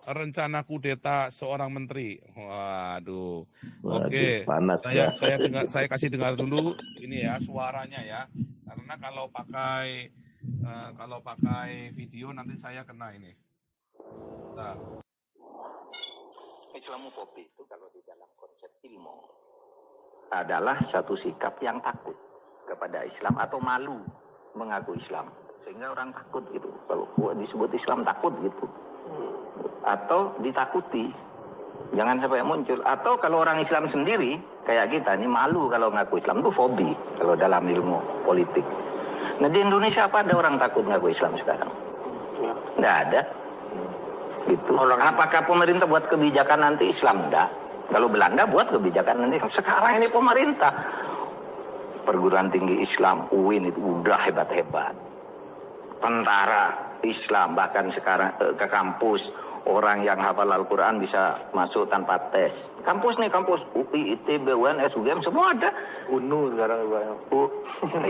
rencana kudeta seorang menteri. Waduh. Oke. Panas ya. Saya kasih dengar dulu ini ya suaranya ya. Karena kalau pakai video nanti saya kena ini. Nah. Islamofobi itu kalau di dalam konsep ilmu adalah satu sikap yang takut kepada Islam atau malu mengaku Islam. Sehingga orang takut gitu. Kalau disebut Islam takut gitu. Atau ditakuti. Jangan sampai muncul. Atau kalau orang Islam sendiri, kayak kita ini malu kalau ngaku Islam. Itu fobi kalau dalam ilmu politik. Nah di Indonesia apa ada orang takut ngaku Islam sekarang? Nggak ada. Gitu. Apakah pemerintah buat kebijakan anti Islam? Enggak. Kalau Belanda buat kebijakan anti Islam. Sekarang ini pemerintah. Perguruan tinggi Islam, UIN itu udah hebat-hebat. Tentara Islam bahkan sekarang ke kampus. Orang yang hafal Al-Quran bisa masuk tanpa tes. Kampus nih, kampus UI, ITB, UNS, UGM, semua ada. UNU sekarang banyak.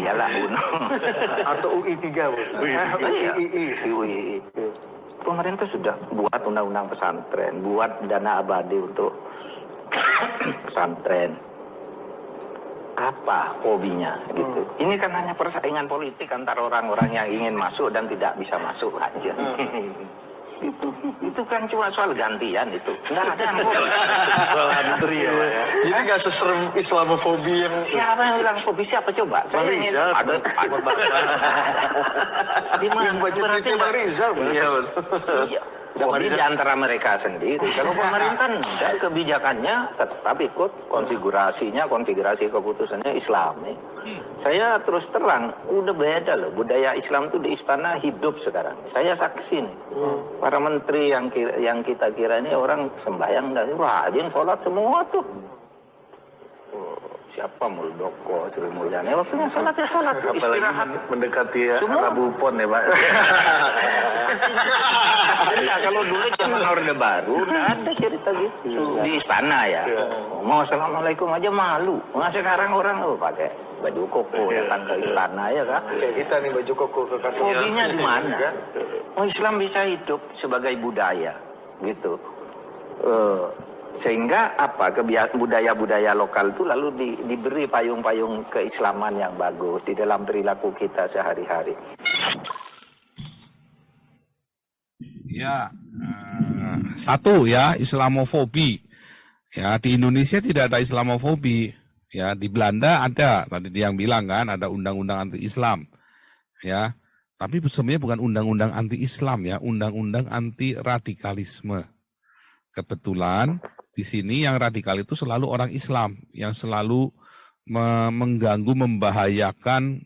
Iyalah UNU. Atau UI 3. UI. Pemerintah sudah buat undang-undang pesantren, buat dana abadi untuk pesantren. Apa hobinya gitu? Ini kan hanya persaingan politik antara orang-orang yang ingin masuk dan tidak bisa masuk aja. Itu kan cuma soal gantian itu. Nggak ada Soal antri ya. Jadi nggak seserem Islamofobi yang... Siapa yang bilang fobi? Siapa coba? Bang Rizal. Ada. Di mana? Yang baca Berarti Bang Rizal. Iya. Fobi di antara mereka sendiri. Kalau pemerintah enggak, kebijakannya tetap ikut konfigurasi keputusannya Islam nih. Saya terus terang, udah beda loh. Budaya Islam tuh di istana hidup sekarang. Saya saksi nih. Para menteri yang kita kira ini orang sembahyang dan rajin sholat semua tuh. Siapa Muldoko, Sri Mulyani, waktunya sholat ya sholat. Apalagi mendekati Rabu Pon ya Pak. Nah, kalau dulu zaman Orde Baru nggak ada cerita gitu di istana ya. Mau assalamualaikum aja malu. Nah sekarang orang pakai baju koko datang ke istana ya kan. Kayak kita nih baju koko ke kantor. Fobinya di mana? Oh Islam bisa hidup sebagai budaya gitu. Sehingga apa budaya-budaya lokal itu lalu diberi payung-payung keislaman yang bagus di dalam perilaku kita sehari-hari. Ya, satu ya Islamofobi. Ya di Indonesia tidak ada Islamofobi. Ya di Belanda ada. Tadi dia yang bilang kan ada undang-undang anti Islam. Ya, tapi sebenarnya bukan undang-undang anti Islam ya, undang-undang anti radikalisme. Kebetulan di sini yang radikal itu selalu orang Islam yang selalu mengganggu, membahayakan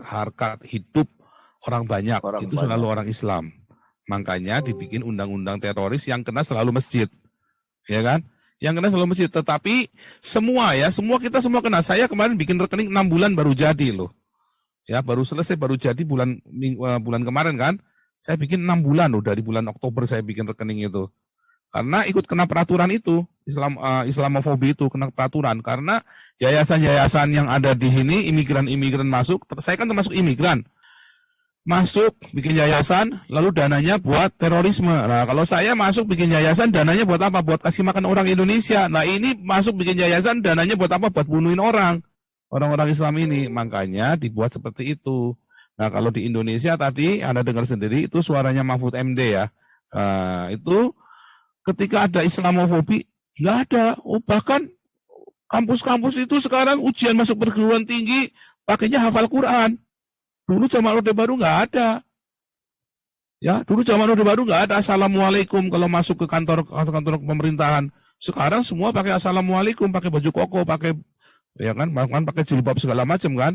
harkat hidup orang banyak. Itu selalu orang Islam. Makanya dibikin undang-undang teroris yang kena selalu masjid. Ya kan? Yang kena selalu masjid. Tetapi kita semua kena. Saya kemarin bikin rekening 6 bulan baru jadi loh. Ya, baru selesai, baru jadi bulan kemarin kan. Saya bikin 6 bulan loh, dari bulan Oktober saya bikin rekening itu. Karena ikut kena peraturan itu, Islamofobi itu kena peraturan. Karena yayasan-yayasan yang ada di sini, imigran-imigran masuk, saya kan termasuk imigran. Masuk, bikin yayasan, lalu dananya buat terorisme. Nah, kalau saya masuk bikin yayasan, dananya buat apa? Buat kasih makan orang Indonesia. Nah, ini masuk bikin yayasan, dananya buat apa? Buat bunuhin orang Islam ini. Makanya dibuat seperti itu. Nah, kalau di Indonesia tadi, Anda dengar sendiri, itu suaranya Mahfud MD ya. Itu ketika ada Islamofobi, nggak ada. Oh, bahkan kampus-kampus itu sekarang ujian masuk perguruan tinggi, pakainya hafal Quran. Dulu zaman Orde Baru nggak ada. Ya, dulu zaman Orde Baru nggak ada assalamualaikum kalau masuk ke kantor pemerintahan. Sekarang semua pakai assalamualaikum, pakai baju koko, pakai ya kan, bahkan pakai jilbab segala macam kan.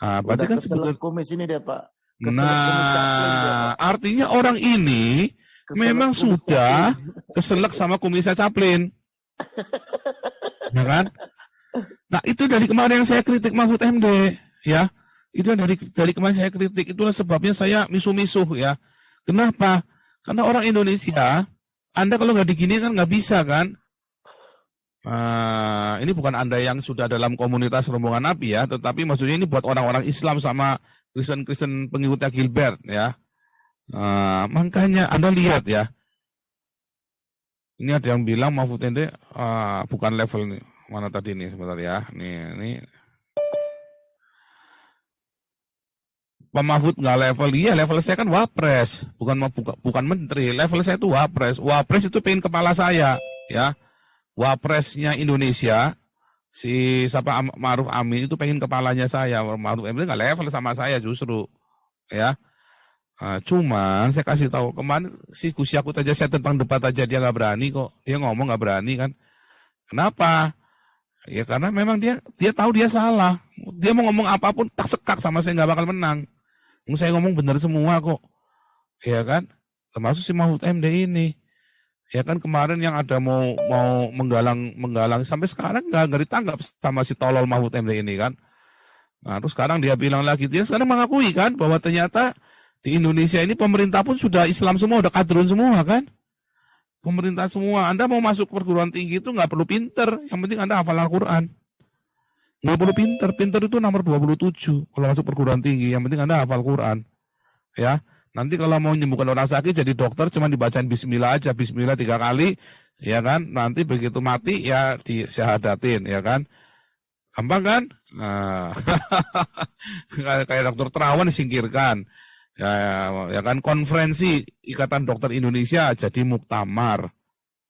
Nah, berarti kan sebetulnya kumis ini deh Pak. Artinya orang ini memang sudah keselak sama kumisnya Caplin. Ya kan? Nah, itu dari kemarin yang saya kritik Mahfud MD, ya. Itu dari kemarin saya kritik, itulah sebabnya saya misuh-misuh ya. Kenapa? Karena orang Indonesia, Anda kalau nggak digini kan nggak bisa kan. Ini bukan Anda yang sudah dalam komunitas rombongan Nabi ya, tetapi maksudnya ini buat orang-orang Islam sama Kristen pengikutnya Gilbert ya. Makanya Anda lihat ya, Ini ada yang bilang Mahfud MD bukan level nih. Mana tadi nih sebentar ya. Nih. Pak Mahfud nggak level, iya level saya kan wapres, bukan menteri. Level saya itu wapres. Wapres itu pengen kepala saya, ya. Wapresnya Indonesia, si siapa Ma'ruf Amin itu pengen kepalanya saya. Ma'ruf Amin nggak level sama saya justru, ya. Cuman saya kasih tahu kemarin si Gus Yakut aja saya tentang debat aja dia nggak berani kok, dia ngomong nggak berani kan. Kenapa? Ya karena memang dia tahu dia salah. Dia mau ngomong apapun tak sekak sama saya nggak bakal menang. Saya ngomong benar semua kok, ya kan. Termasuk si Mahfud MD ini, ya kan kemarin yang ada mau menggalang sampai sekarang nggak ditangkap sama si tolol Mahfud MD ini kan. Nah terus sekarang dia bilang lagi, dia sekarang mengakui kan bahwa ternyata di Indonesia ini pemerintah pun sudah Islam semua, udah kadrun semua kan. Pemerintah semua, Anda mau masuk perguruan tinggi itu nggak perlu pinter, yang penting Anda hafal Al-Quran. Nggak perlu pinter itu nomor 27 kalau masuk perguruan tinggi, yang penting Anda hafal Quran. Ya, nanti kalau mau menyembuhkan orang sakit jadi dokter cuma dibacain bismillah aja, bismillah 3 kali, ya kan. Nanti begitu mati ya disyahadatin, ya kan. Gampang kan? Nah, kayak dokter terawan disingkirkan. Ya kan, konferensi Ikatan Dokter Indonesia jadi muktamar,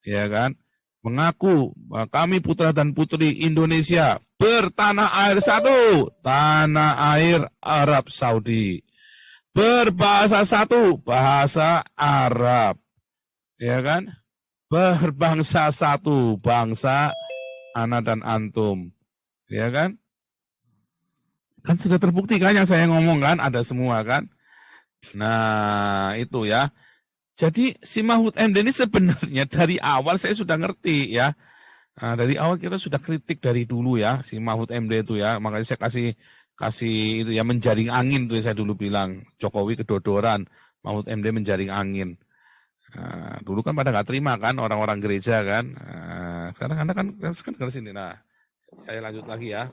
ya kan, mengaku kami putra dan putri Indonesia bertanah air satu, tanah air Arab Saudi, berbahasa satu, bahasa Arab, ya kan, berbangsa satu, bangsa ana dan antum, ya kan sudah terbukti kan yang saya ngomong kan, ada semua kan. Nah, itu ya. Jadi si Mahfud MD ini sebenarnya dari awal saya sudah ngerti ya. Nah, dari awal kita sudah kritik dari dulu ya, si Mahfud MD itu ya. Makanya saya kasih itu ya, menjaring angin tuh saya dulu bilang. Jokowi kedodoran, Mahfud MD menjaring angin. Nah, dulu kan pada nggak terima kan orang-orang gereja kan. Sekarang Anda kan ke sini. Nah, saya lanjut lagi ya.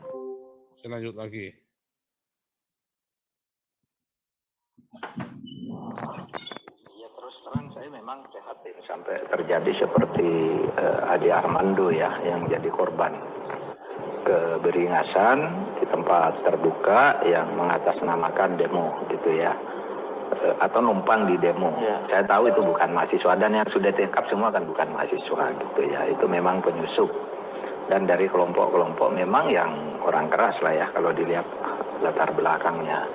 Ya terus terang saya memang prihatin sampai terjadi seperti Ade Armando ya yang menjadi korban keberingasan di tempat terbuka yang mengatasnamakan demo gitu ya, atau numpang di demo. Ya. Saya tahu itu bukan mahasiswa dan yang sudah ditangkap semua kan bukan mahasiswa gitu ya, itu memang penyusup dan dari kelompok-kelompok memang yang orang keras lah ya kalau dilihat latar belakangnya.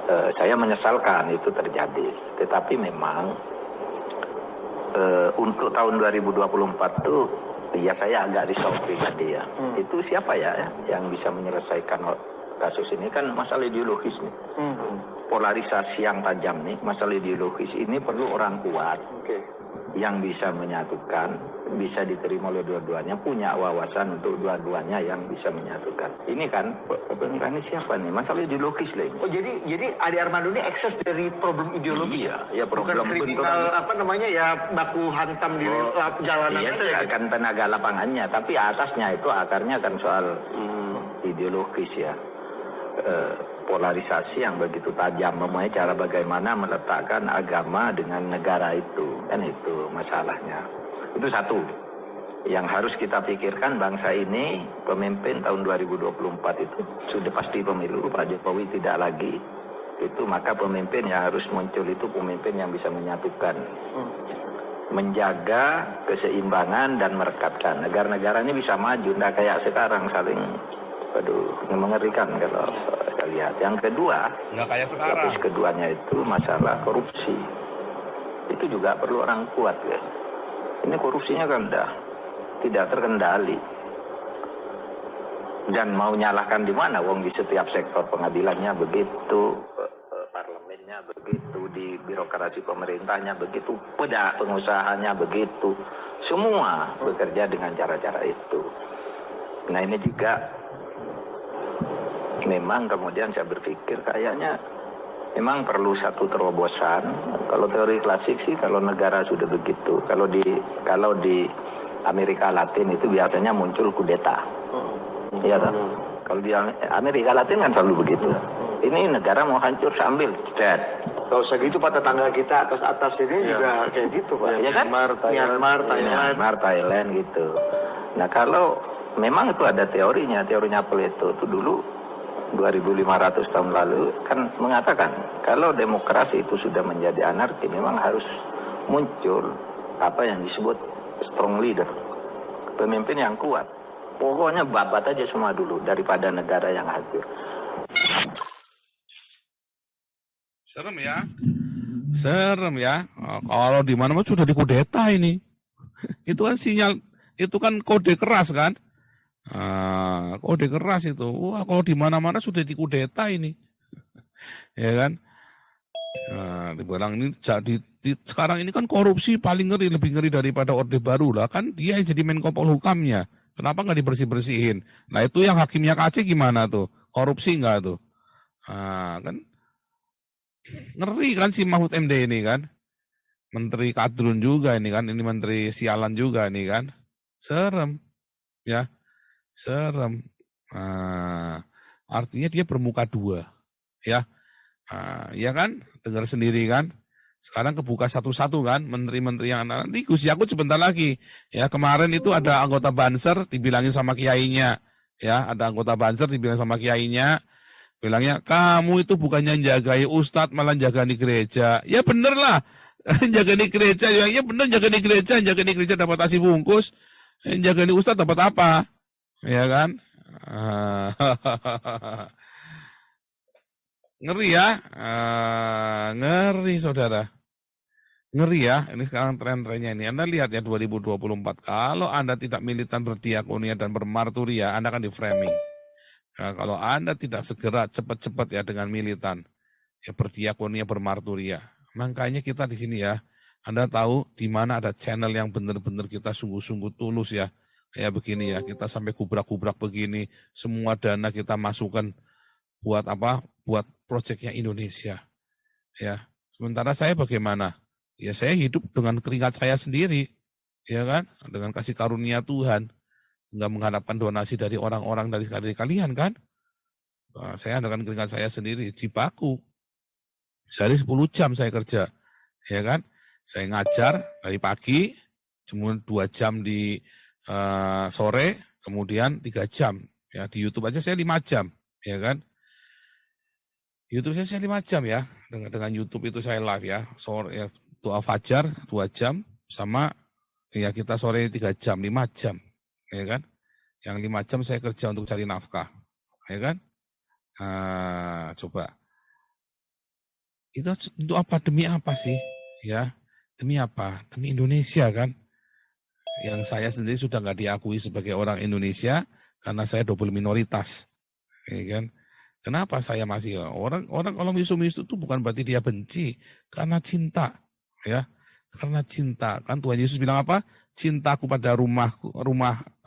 Saya menyesalkan itu terjadi, tetapi memang untuk tahun 2024 tuh ya saya agak risau pribadi ya. Itu siapa ya yang bisa menyelesaikan kasus ini, kan masalah ideologis nih. Polarisasi yang tajam nih, masalah ideologis ini perlu orang kuat. Yang bisa menyatukan, bisa diterima oleh dua-duanya, punya wawasan untuk dua-duanya yang bisa menyatukan. Ini kan ini siapa nih? Masalah ideologis lah ini. Oh jadi Ade Armando ini ekses dari problem ideologis ya problem kriminal baku hantam di jalanan. Iya, itu akan tenaga lapangannya, tapi atasnya itu akarnya kan soal ideologis ya. Polarisasi yang begitu tajam, mempunyai cara bagaimana meletakkan agama dengan negara itu, kan itu masalahnya. Itu satu yang harus kita pikirkan. Bangsa ini pemimpin tahun 2024 itu sudah pasti pemilu, Pak Jokowi tidak lagi itu, maka pemimpin yang harus muncul itu pemimpin yang bisa menyatukan, menjaga keseimbangan dan merekatkan negara-negara ini bisa maju, tidak kayak sekarang saling mengerikan kalau saya lihat. Yang kedua, lapis keduanya itu masalah korupsi. Itu juga perlu orang kuat ya. Ini korupsinya kan udah tidak terkendali. Dan mau nyalahkan di mana? Wong di setiap sektor pengadilannya begitu, parlemennya begitu, di birokrasi pemerintahnya begitu, pengusahanya begitu. Semua bekerja dengan cara-cara itu. Nah ini juga memang kemudian saya berpikir kayaknya memang perlu satu terobosan. Kalau teori klasik sih kalau negara sudah begitu, kalau di Amerika Latin itu biasanya muncul kudeta. Iya kan? Kalau di Amerika Latin kan selalu begitu. Ini negara mau hancur sambil Kalau usah gitu Pak, tetangga kita atas ini juga kayak gitu Pak. Ya kan? Myanmar, Thailand gitu. Nah kalau memang itu ada teorinya Plato itu dulu 2500 tahun lalu kan mengatakan kalau demokrasi itu sudah menjadi anarki memang harus muncul apa yang disebut strong leader, pemimpin yang kuat. Pokoknya babat aja semua dulu daripada negara yang hancur. Serem ya. Serem ya. Kalau di mana sudah dikudeta ini. Itu kan sinyal, itu kan kode keras kan. Kode keras itu. Wah, kalau di mana-mana sudah dikudeta ini. Ya kan. Dibilang ini sekarang ini kan korupsi paling ngeri, lebih ngeri daripada Orde Baru lah. Kan dia yang jadi Menko Polhukamnya. Kenapa nggak dibersih-bersihin? Nah itu yang hakimnya KC gimana tuh? Korupsi nggak tuh? Kan ngeri kan si Mahfud MD ini kan. Menteri kadrun juga ini kan. Ini menteri sialan juga ini kan. Serem. Ya. Serem. Artinya dia bermuka dua. Ya. Ya kan? Dengar sendiri kan? Sekarang kebuka satu-satu kan. Menteri-menteri yang nanti Gus Yakut sebentar lagi. Ya kemarin itu ada anggota Banser dibilangin sama kiainya. Ya ada anggota Banser dibilang sama kiainya. Bilangnya, kamu itu bukannya jagai ustadz, malah jaga di gereja. Ya bener lah, jaga di gereja. Ya bener jaga di gereja dapat nasi bungkus. Jaga di ustadz dapat apa? Ya kan? Ngeri ya? Ngeri saudara. Ngeri ya, ini sekarang tren-trennya ini. Anda lihat ya 2024, kalau Anda tidak militan berdiakonia dan bermarturia, Anda akan di-framing. Nah, kalau Anda tidak segera cepat-cepat ya dengan militan, ya berdiakonia, bermarturia. Makanya kita di sini ya, Anda tahu di mana ada channel yang benar-benar kita sungguh-sungguh tulus ya. Kayak begini ya, kita sampai kubrak-kubrak begini, semua dana kita masukkan buat apa? Buat proyeknya Indonesia. Ya, sementara saya bagaimana? Ya saya hidup dengan keringat saya sendiri, ya kan? Dengan kasih karunia Tuhan. Nggak mengharapkan donasi dari orang-orang dari kalian kan. Saya dengan keringat saya sendiri, jibaku. Sehari 10 jam saya kerja. Ya kan. Saya ngajar dari pagi, cuma 2 jam di sore, kemudian 3 jam. Ya, di YouTube aja saya 5 jam. Ya kan. YouTube saya 5 jam ya. Dengan YouTube itu saya live ya. Sore ya, doa fajar 2 jam, sama ya kita sore 3 jam, 5 jam. Ya kan? Yang 5 jam saya kerja untuk cari nafkah. Ya kan? Coba. Itu untuk apa? Demi apa sih? Ya, demi apa? Demi Indonesia kan? Yang saya sendiri sudah nggak diakui sebagai orang Indonesia karena saya double minoritas. Ya kan? Kenapa saya masih orang kalau misu-misu itu bukan berarti dia benci, karena cinta. Ya. Karena cinta. Kan Tuhan Yesus bilang apa? Cintaku pada rumah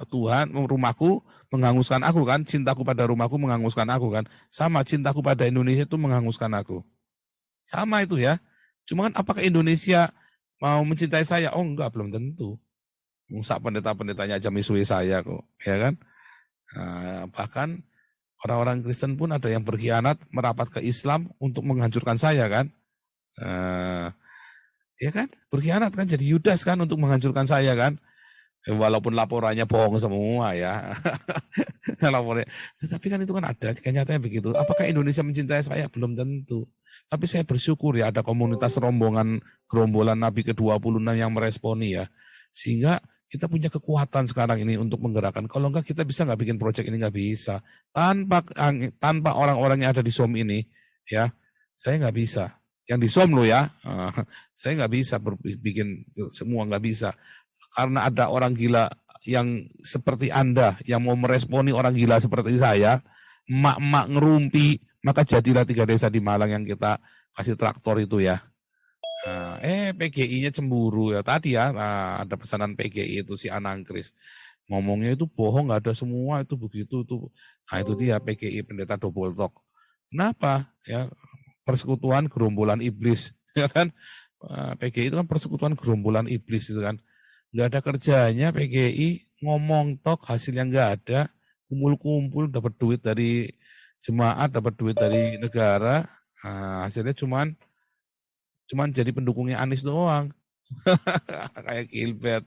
Tuhan, rumahku menghanguskan aku kan. Cintaku pada rumahku menghanguskan aku kan. Sama cintaku pada Indonesia itu menghanguskan aku. Sama itu ya. Cuma kan apakah Indonesia mau mencintai saya? Oh enggak, belum tentu. Musa pendeta-pendetanya aja misui saya kok. Ya kan? Bahkan orang-orang Kristen pun ada yang berkhianat merapat ke Islam untuk menghancurkan saya kan. Ya kan, berkhianat kan, jadi Yudas kan untuk menghancurkan saya kan. Walaupun laporannya bohong semua ya. Laporannya. Tetapi kan itu kan ada, kenyataannya begitu. Apakah Indonesia mencintai saya? Belum tentu. Tapi saya bersyukur ya ada komunitas gerombolan Nabi ke-26 yang meresponi ya. Sehingga kita punya kekuatan sekarang ini untuk menggerakkan. Kalau enggak kita bisa nggak bikin proyek ini, nggak bisa. Tanpa orang-orang yang ada di SOM ini, ya, saya nggak bisa. Yang di SOM lo ya, saya nggak bisa bikin semua, nggak bisa. Karena ada orang gila yang seperti Anda, yang mau meresponi orang gila seperti saya, emak-emak ngerumpi, maka jadilah 3 desa di Malang yang kita kasih traktor itu ya. PGI-nya cemburu ya. Tadi ya, ada pesanan PGI itu si Anangkris. Ngomongnya itu bohong, nggak ada semua, itu begitu. Nah itu dia PGI pendeta double talk. Kenapa? Ya, persekutuan gerombolan iblis, ya kan? PGI itu kan persekutuan gerombolan iblis itu kan. Nggak ada kerjanya PGI, ngomong tok, hasilnya nggak ada, kumpul-kumpul, dapat duit dari jemaat, dapat duit dari negara, hasilnya cuman cuman jadi pendukungnya Anies doang. Kayak Gilbert.